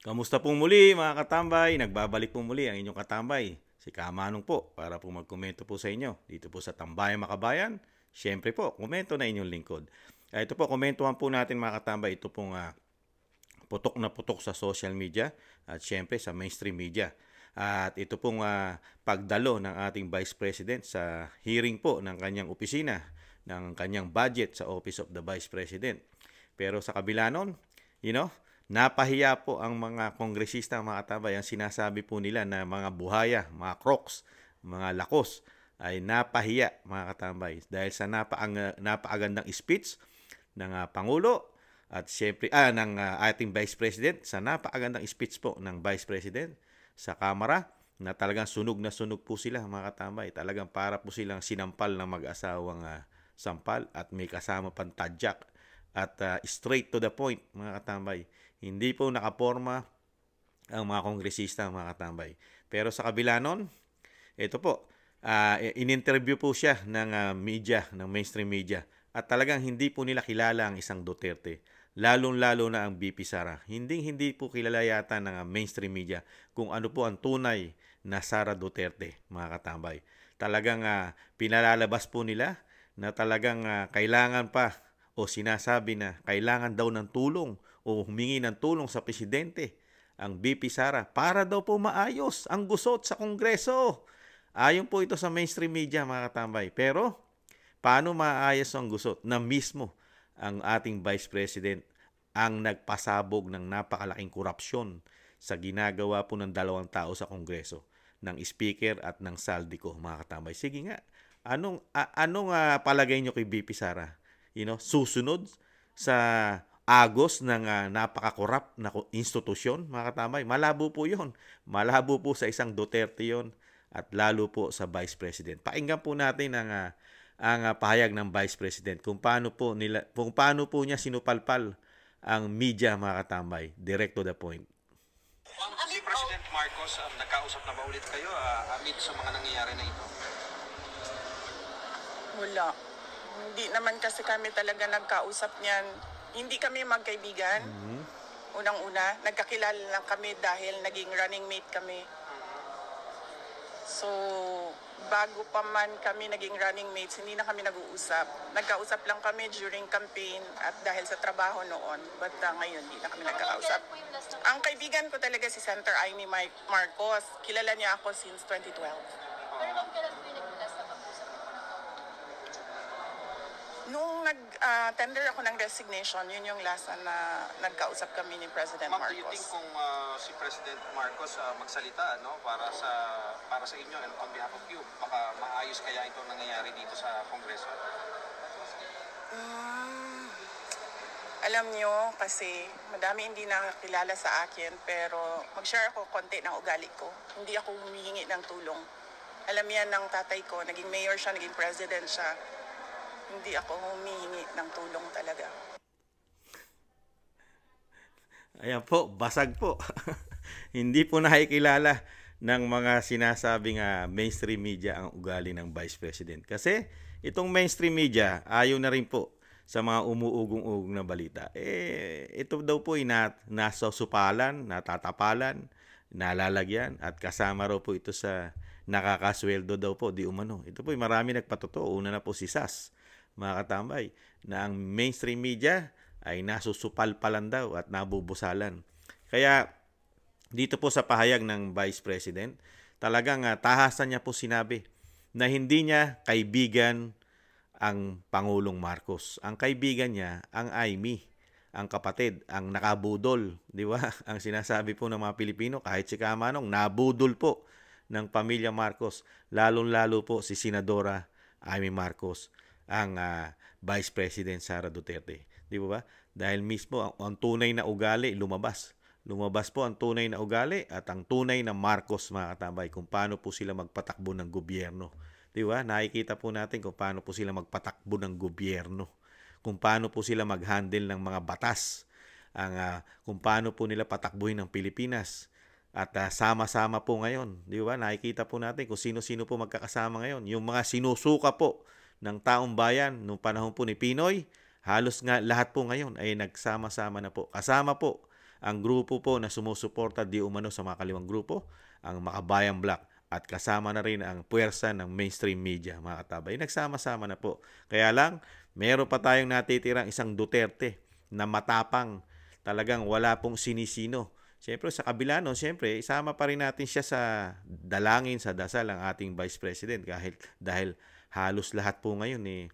Kamusta pong muli mga katambay? Nagbabalik po muli ang inyong katambay, si Kamanong po, para po magkomento po sa inyo dito po sa Tambayan Makabayan. Siyempre po, komento na inyong lingkod. Ito po, komentuhan po natin mga katambay, ito pong putok na putok sa social media at siyempre sa mainstream media. At ito pong pagdalo ng ating Vice President sa hearing po ng kanyang opisina, ng kanyang budget sa Office of the Vice President. Pero sa kabila nun, napahiya po ang mga kongresista, mga katabay. Ang sinasabi po nila na mga buhaya, mga crocs, mga lakos ay napahiya, mga katambay, dahil sa napakagandang speech ng Pangulo at siyempre ng ating Vice President, sa napakagandang speech po ng Vice President sa Kamara, na talagang sunog na sunog po sila, mga katambay. Talagang para po silang sinampal ng mag-asawang sampal at may kasama pang tadyak at straight to the point, mga katambay. Hindi po nakaporma ang mga kongresista, mga katambay. Pero sa kabila nun, ito po, in-interview po siya ng media, ng mainstream media. At talagang hindi po nila kilala ang isang Duterte. Lalong-lalo na ang BP Sara. Hindi po kilala yata ng mainstream media kung ano po ang tunay na Sara Duterte, mga katambay. Talagang pinalalabas po nila na talagang kailangan pa o sinasabi na kailangan daw ng tulong o humingi ng tulong sa presidente ang BP Sara para daw po maayos ang gusot sa Kongreso. Ayon po ito sa mainstream media, mga katambay. Pero paano maayos ang gusot na mismo ang ating Vice President ang nagpasabog ng napakalaking korupsyon sa ginagawa po ng dalawang tao sa Kongreso, ng Speaker at ng Saldico, mga katambay? Sige nga, anong palagay nyo kay BP Sara? Susunod sa agos ng napaka-corrupt na institusyon, mga katambay? Malabo po yun. Malabo po sa isang Duterte yon at lalo po sa Vice President. Pakinggan po natin ang pahayag ng Vice President kung paano po niya sinupalpal ang media, mga katambay. Direct to the point. Si President Marcos, nagkausap na ba ulit kayo amid sa mga nangyayari na ito? Wala. Hindi naman kasi kami talaga nagkausap niyan. Hindi kami magkaibigan. Unang-una, nagkakilala lang kami dahil naging running mate kami. So, bago pa man kami naging running mates, hindi na kami nag-uusap. Nagkausap lang kami during campaign at dahil sa trabaho noon. But ngayon, hindi na kami nagkakausap. Ang kaibigan ko talaga si Senator Amy Marcos. Kilala niya ako since 2012. Pero ma'am, kailan po yung nag-last na pag-usap? Nung nag-tender ako ng resignation, yun yung last na nagkausap kami ni President Ma'am, Marcos. do you think kung si President Marcos magsalita para sa inyo and on behalf of you, baka maayos kaya ito nangyayari dito sa Kongreso? Alam nyo, kasi madami hindi nakakilala sa akin, pero mag-share ako konti ng ugali ko. Hindi ako humihingi ng tulong. Alam yan ng tatay ko, naging mayor siya, naging president siya. Hindi ako humihingi ng tulong talaga. Ayan po, basag po. Hindi po nakikilala ng mga sinasabing mainstream media ang ugali ng Vice President. Kasi itong mainstream media, ayaw na rin po sa mga umuugong-ugong na balita. Ito daw po ay nasasupalan, natatapalan, nalalagyan, at kasama raw po ito sa nakakasweldo daw po, di umano. Ito po ay marami nagpatotoo. Una na po si SAS, mga katambay, na ang mainstream media ay nasusupalpalan daw at nabubusalan. Kaya dito po sa pahayag ng Vice President, talagang tahasan niya po sinabi na hindi niya kaibigan ang Pangulong Marcos. Ang kaibigan niya, ang Amy, ang kapatid, ang nakabudol. Di ba? Ang sinasabi po ng mga Pilipino, kahit si Kamanong, nabudol po ng pamilya Marcos. Lalong-lalo po si Senadora Amy Marcos, ang Vice President Sara Duterte. Di ba? Dahil mismo ang tunay na ugali lumabas. Lumabas po ang tunay na ugali at ang tunay na Marcos, mga katambay, kung paano po sila magpatakbo ng gobyerno. Di ba? Nakikita po natin kung paano po sila magpatakbo ng gobyerno. Kung paano po sila mag-handle ng mga batas. Kung paano po nila patakbuhin ng Pilipinas. At sama-sama po ngayon. Di ba? Nakikita po natin kung sino-sino po magkakasama ngayon. Yung mga sinusuka po ng taong bayan nung panahon po ni Pinoy, halos nga lahat po ngayon ay nagsama-sama na po. Kasama po ang grupo po na sumusuporta di umano sa mga kaliwang grupo, ang Makabayan Black, at kasama na rin ang puwersa ng mainstream media, mga katabay. Nagsama-sama na po. Kaya lang, meron pa tayong natitirang isang Duterte na matapang, talagang wala pong sinisino. Siyempre, sa kabila nun, siyempre, isama pa rin natin siya sa dalangin, sa dasal ang ating Vice President dahil halos lahat po ngayon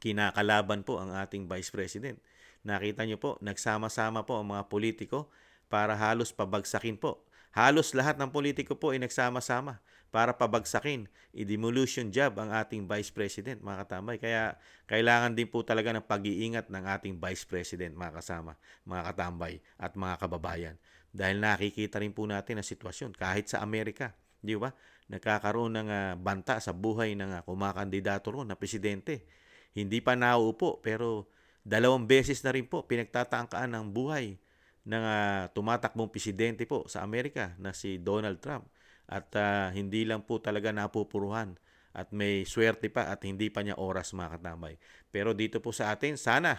kinakalaban po ang ating Vice President. Nakita nyo po, nagsama-sama po ang mga politiko para halos pabagsakin po. Halos lahat ng politiko po ay nagsama-sama para pabagsakin, i-demolition job ang ating Vice President, mga katambay. Kaya kailangan din po talaga ng pag-iingat ng ating Vice President, mga kasama, mga katambay at mga kababayan. Dahil nakikita rin po natin ang sitwasyon kahit sa Amerika, di ba? Nagkakaroon ng banta sa buhay ng kumakandidato ron na presidente. Hindi pa nauupo pero 2 beses na rin po pinagtatangkaan ng buhay ng tumatakbong presidente po sa Amerika na si Donald Trump. At hindi lang po talaga napupuruhan at may swerte pa at hindi pa niya oras, mga katambay. Pero dito po sa atin, sana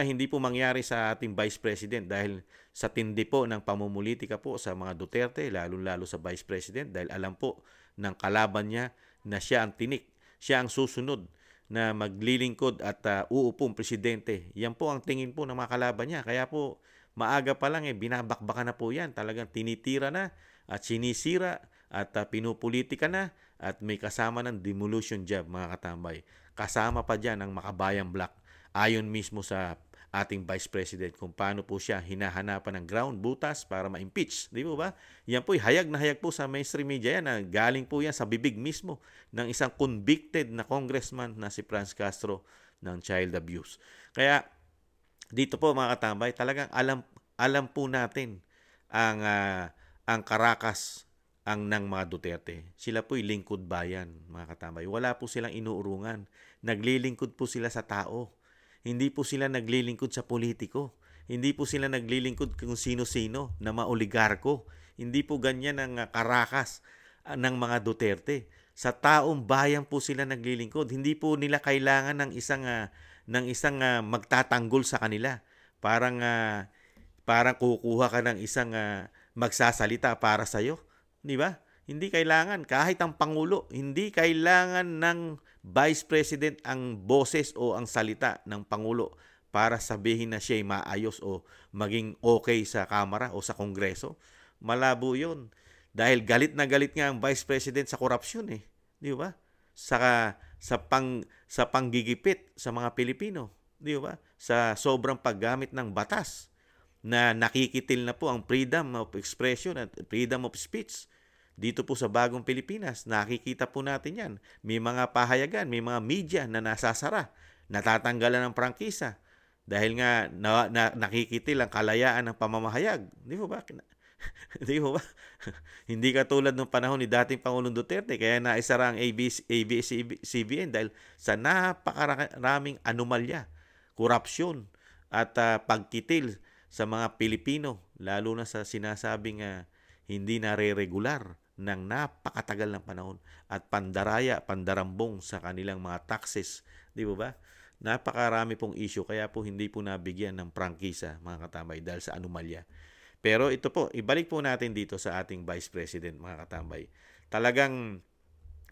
hindi po mangyari sa ating Vice President dahil sa tindi po ng pamumulitika po sa mga Duterte, lalo-lalo sa Vice President, dahil alam po ng kalaban niya na siya ang tinik, siya ang susunod na maglilingkod at uupong presidente. Yan po ang tingin po ng mga kalaban niya. Kaya po, maaga pa lang binabakbakan na po yan. Talagang tinitira na at sinisira at pinupolitika na at may kasama ng demolition job, mga katambay. Kasama pa dyan ang Makabayan Black. Ayon mismo sa ating Vice President kung paano po siya hinahanapan ng ground, butas para ma-impeach. Di po ba? Yan po, hayag na hayag po sa mainstream media yan. Galing po yan sa bibig mismo ng isang convicted na congressman na si Franz Castro ng child abuse. Kaya dito po, mga katambay, talagang alam po natin ang karakas ng mga Duterte. Sila po'y lingkod bayan, mga katambay. Wala po silang inuurungan. Naglilingkod po sila sa tao. Hindi po sila naglilingkod sa politiko. Hindi po sila naglilingkod kung sino-sino na maoligarko. Hindi po ganyan ang karakas ng mga Duterte. Sa taong bayan po sila naglilingkod. Hindi po nila kailangan ng isang magtatanggol sa kanila. Parang kukuha ka ng isang magsasalita para sa iyo, di ba? Hindi kailangan kahit ang pangulo, hindi kailangan ng Vice President ang boses o ang salita ng pangulo para sabihin na siya ay maayos o maging okay sa Kamara o sa Kongreso. Malabo 'yon. Dahil galit na galit nga ang Vice President sa korupsyon di ba? Sa panggigipit sa mga Pilipino, di ba? Sa sobrang paggamit ng batas na nakikitil na po ang freedom of expression at freedom of speech. Dito po sa bagong Pilipinas, nakikita po natin yan. May mga pahayagan, may mga media na nasasara, natatanggalan ng prangkisa dahil nga nakikitil ang kalayaan ng pamamahayag. Di po ba? Di po ba? Hindi katulad ng panahon ni dating Pangulong Duterte kaya naisara ang ABS-CBN dahil sa napakaraming anomalya, korupsyon at pagkitil sa mga Pilipino, lalo na sa sinasabing hindi nare-regular ng napakatagal ng panahon at pandarambong sa kanilang mga taxes. Di ba? Napakarami pong issue kaya po hindi po nabigyan ng prangkisa, mga katambay, dahil sa anomalya. Pero ito po, ibalik po natin dito sa ating Vice President, mga katambay. Talagang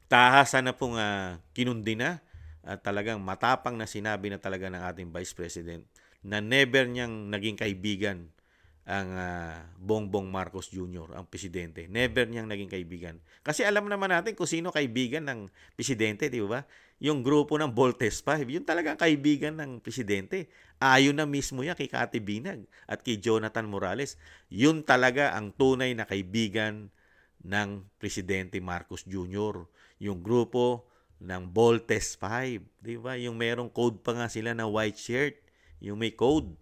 tahasan na pong kinundi na at talagang matapang na sinabi na talaga ng ating Vice President na never niyang naging kaibigan ang Bongbong Marcos Jr., ang presidente. Never niyang naging kaibigan. Kasi alam naman natin kung sino kaibigan ng presidente, di ba? Yung grupo ng Voltes 5, yun talagang kaibigan ng presidente. Ayon na mismo yan kay Kati Binag at kay Jonathan Morales. Yun talaga ang tunay na kaibigan ng presidente Marcos Jr. Yung grupo ng Voltes 5, di ba? Yung merong code pa nga sila na white shirt. Yung may code.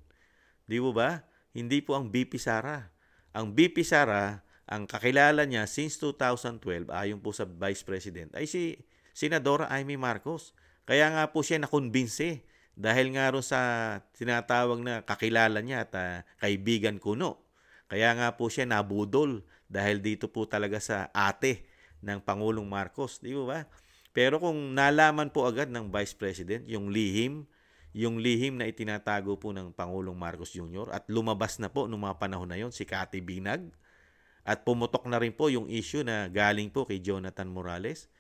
Di ba? Hindi po ang BP Sara. Ang BP Sara, ang kakilala niya since 2012, ayon po sa Vice President, ay si Senadora Amy Marcos. Kaya nga po siya nakonbinse dahil nga ron sa tinatawag na kakilala niya at kaibigan kuno. Kaya nga po siya nabudol dahil dito po talaga sa ate ng Pangulong Marcos. Di ba? Pero kung nalaman po agad ng Vice President yung lihim, yung lihim na itinatago po ng Pangulong Marcos Jr. at lumabas na po noong mga panahon na yon si Cathy Binag at pumutok na rin po yung issue na galing po kay Jonathan Morales.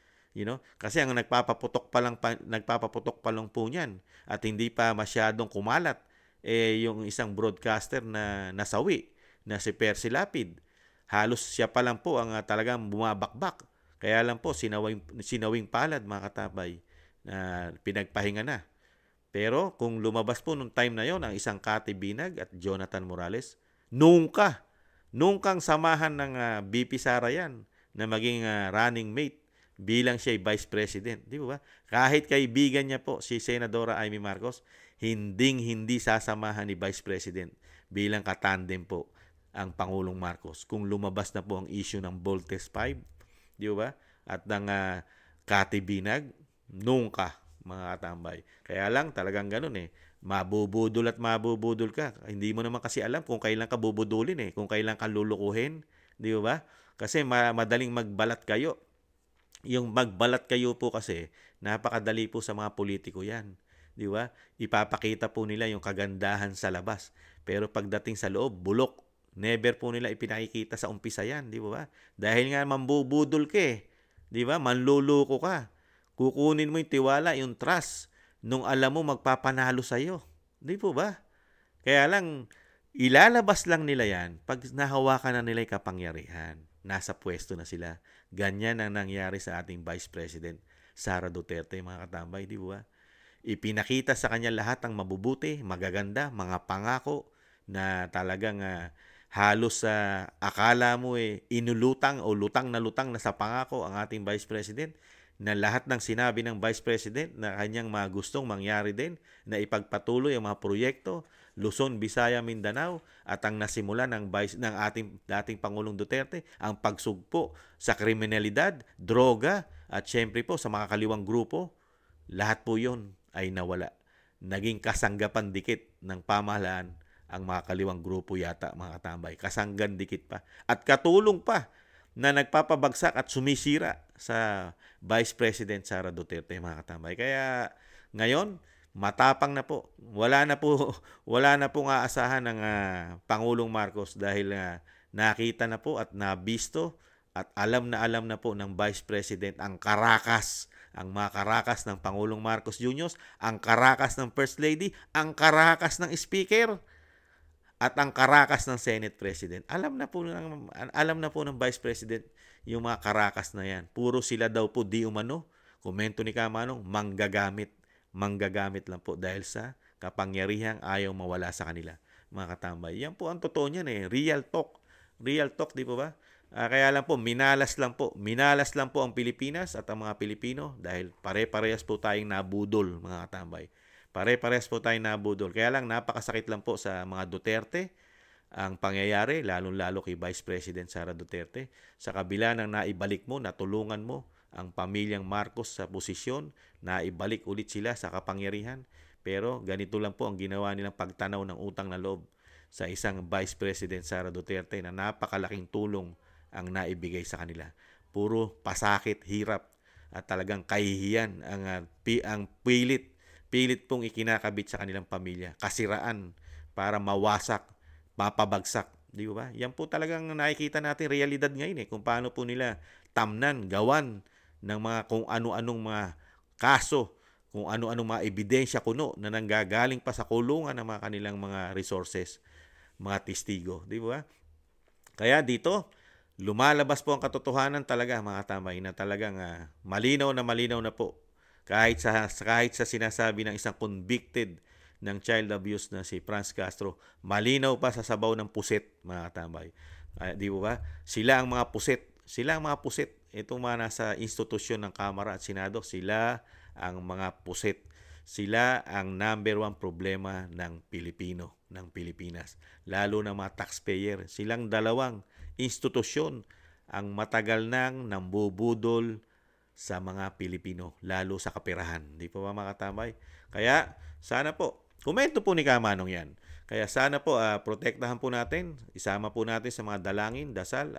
Kasi ang nagpapaputok pa lang po niyan at hindi pa masyadong kumalat yung isang broadcaster na nasawi na si Percy Lapid. Halos siya pa lang po ang talagang bumabakbak. Kaya lang po sinawing palad mga katabay na pinagpahinga na. Pero kung lumabas po nung time na yon ang isang Cathy Binag at Jonathan Morales, nungkang samahan ng BP Sara yan na maging running mate bilang siya Vice President. Di ba? Kahit kaibigan niya po si Senadora Amy Marcos, hindi sasamahan ni Vice President bilang katandem po ang Pangulong Marcos. Kung lumabas na po ang issue ng Voltes 5, di ba? At ng Cathy Binag, nungka mga katambay. Kaya lang talagang ganun mabubudol at mabubudol ka. Hindi mo naman kasi alam kung kailan ka bubudulin kung kailan ka lulukuhin, di ba? Kasi madaling magbalat kayo. Yung magbalat kayo po kasi napakadali po sa mga politiko 'yan, di ba? Ipapakita po nila yung kagandahan sa labas, pero pagdating sa loob, bulok. Never po nila ipinakikita sa umpisa 'yan, di ba? Dahil nga mambubudol ka di ba? Manluloko ka. Kukunin mo yung tiwala, yung trust, nung alam mo magpapanalo sa'yo. Di po ba? Kaya lang, ilalabas lang nila yan pag nahawakan na nila yung kapangyarihan. Nasa pwesto na sila. Ganyan ang nangyari sa ating Vice President, Sara Duterte, mga katambay. Di ba? Ipinakita sa kanya lahat ng mabubuti, magaganda, mga pangako na talagang halos akala mo inulutang o lutang na sa pangako ang ating Vice President, na lahat ng sinabi ng Vice President na kanyang mga gustong mangyari din, na ipagpatuloy ang mga proyekto, Luzon, Visaya, Mindanao, at ang nasimula ng ating dating Pangulong Duterte, ang pagsugpo sa kriminalidad, droga, at syempre po sa mga kaliwang grupo, lahat po yun ay nawala. Naging kasanggapan dikit ng pamahalaan ang mga kaliwang grupo yata, mga katambay. Kasanggan dikit pa. At katulong pa na nagpapabagsak at sumisira sa Vice President Sara Duterte, mga katambay. Kaya ngayon, matapang na po. Wala na pong aasahan ng Pangulong Marcos dahil nakita na po at nabisto at alam na po ng Vice President ang mga karakas ng Pangulong Marcos Jr., ang karakas ng First Lady, ang karakas ng Speaker, at ang karakas ng Senate President. Alam na po ng Vice President yung mga karakas na yan. Puro sila daw po di umano. Komento ni Kamanong, manggagamit lang po dahil sa kapangyarihang ayaw mawala sa kanila, mga katambay. Yan po ang totoo niyan Real talk, di po ba? Kaya lang po, minalas lang po ang Pilipinas at ang mga Pilipino dahil pare-parehas po tayong nabudol, mga katambay. Pare-parehas po tayong nabudol. Kaya lang, napakasakit lang po sa mga Duterte ang pangyayari, lalong-lalo kay Vice President Sara Duterte. Sa kabila ng naibalik mo, natulungan mo ang pamilyang Marcos sa posisyon, naibalik ulit sila sa kapangyarihan. Pero ganito lang po ang ginawa nilang pagtanaw ng utang na loob sa isang Vice President Sara Duterte na napakalaking tulong ang naibigay sa kanila. Puro pasakit, hirap at talagang kahihiyan ang pilit pong ikinakabit sa kanilang pamilya. Kasiraan para mawasak, mapabagsak. Di ba? Yan po talagang nakikita natin realidad ngayon kung paano po nila tamnan, gawan ng mga kung ano-anong mga kaso, kung ano-anong mga ebidensya kuno na nanggagaling pa sa kulungan ng mga kanilang mga resources, mga testigo. Di ba? Kaya dito, lumalabas po ang katotohanan talaga, mga tamay, na talagang malinaw na po. Kahit sa sinasabi ng isang convicted ng child abuse na si Franz Castro, malinaw pa sa sabaw ng puset, mga katambay. Di ba? Sila ang mga puset. Itong mga nasa institusyon ng Kamara at Senado, sila ang mga puset. Sila ang number one problema ng Pilipino, ng Pilipinas. Lalo na mga taxpayer. Silang dalawang institusyon ang matagal nang nambubudol sa mga Pilipino, lalo sa kaperahan. Di pa ba, mga katambay? Kaya sana po, komento po ni Kamanong yan. Kaya sana po, protektahan po natin, isama po natin sa mga dalangin, dasal,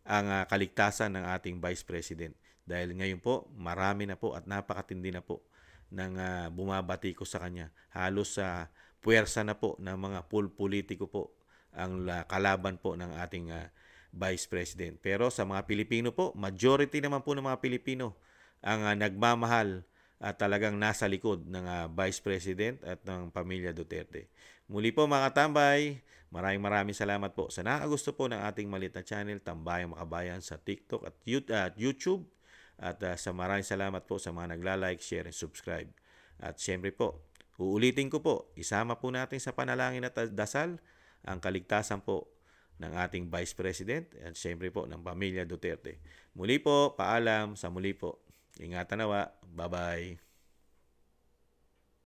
ang kaligtasan ng ating Vice President. Dahil ngayon po, marami na po at napakatindi na po ng bumabati ko sa kanya. Halos sa puwersa na po ng mga politiko po ang kalaban po ng ating Vice President. Pero sa mga Pilipino po, majority naman po ng mga Pilipino ang nagmamahal at talagang nasa likod ng Vice President at ng pamilya Duterte. Muli po mga katambay, maraming salamat po sa nakagusto po ng ating maliit na channel, Tambayang Makabayan sa TikTok at YouTube. At sa maraming salamat po sa mga nagla-like, share, and subscribe. At syempre po, uulitin ko po, isama po natin sa panalangin at dasal ang kaligtasan po ng ating Vice President at syempre po ng pamilya Duterte. Muli po, paalam, sa muli po. Ingatan nawa. Bye-bye.